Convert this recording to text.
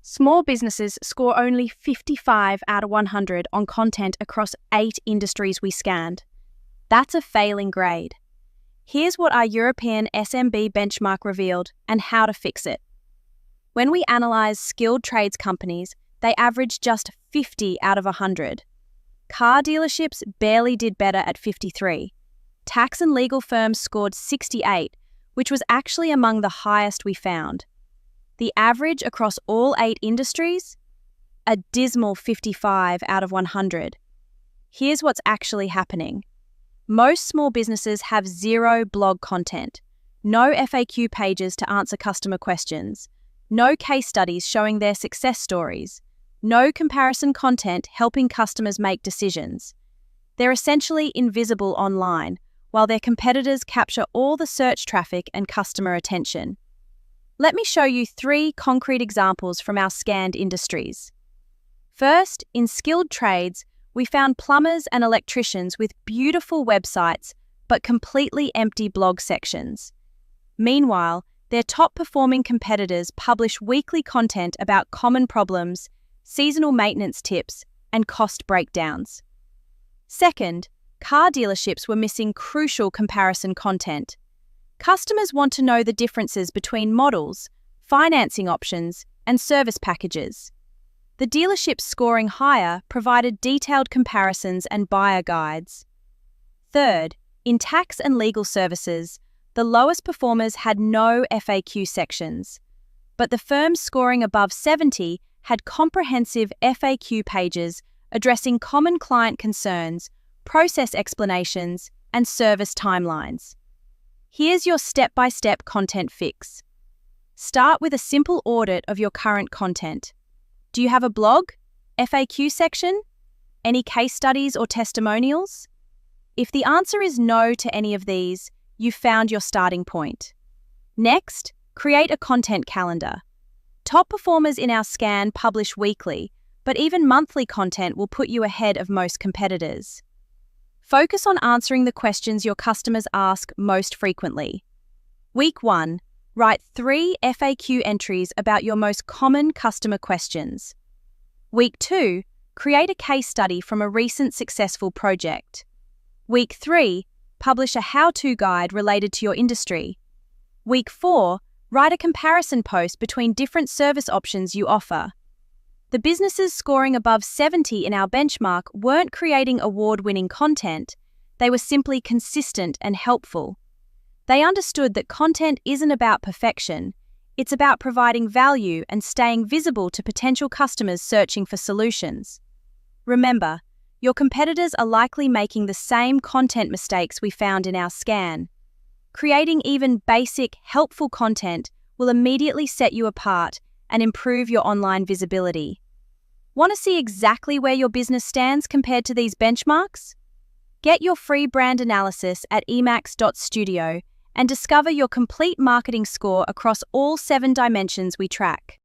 Small businesses score only 55 out of 100 on content across 8 industries we scanned. That's a failing grade. Here's what our European SMB benchmark revealed and how to fix it. When we analysed skilled trades companies, they averaged just 50 out of 100. Car dealerships barely did better at 53. Tax and legal firms scored 68, which was actually among the highest we found. The average across all 8 industries? A dismal 55 out of 100. Here's what's actually happening. Most small businesses have zero blog content, no FAQ pages to answer customer questions, no case studies showing their success stories, no comparison content helping customers make decisions. They're essentially invisible online, while their competitors capture all the search traffic and customer attention. Let me show you 3 concrete examples from our scanned industries. First, in skilled trades, we found plumbers and electricians with beautiful websites but completely empty blog sections. Meanwhile, their top-performing competitors publish weekly content about common problems, seasonal maintenance tips, and cost breakdowns. Second, car dealerships were missing crucial comparison content. Customers want to know the differences between models, financing options, and service packages. The dealerships scoring higher provided detailed comparisons and buyer guides. Third, in tax and legal services, the lowest performers had no FAQ sections, but the firms scoring above 70 had comprehensive FAQ pages addressing common client concerns, process explanations, and service timelines. Here's your step-by-step content fix. Start with a simple audit of your current content. Do you have a blog? FAQ section? Any case studies or testimonials? If the answer is no to any of these, you've found your starting point. Next, create a content calendar. Top performers in our scan publish weekly, but even monthly content will put you ahead of most competitors. Focus on answering the questions your customers ask most frequently. Week 1, write 3 FAQ entries about your most common customer questions. Week 2, create a case study from a recent successful project. Week 3, publish a how-to guide related to your industry. Week 4, write a comparison post between different service options you offer. The businesses scoring above 70 in our benchmark weren't creating award-winning content, they were simply consistent and helpful. They understood that content isn't about perfection, it's about providing value and staying visible to potential customers searching for solutions. Remember, your competitors are likely making the same content mistakes we found in our scan. Creating even basic, helpful content will immediately set you apart and improve your online visibility. Want to see exactly where your business stands compared to these benchmarks? Get your free brand analysis at emacs.studio and discover your complete marketing score across all 7 dimensions we track.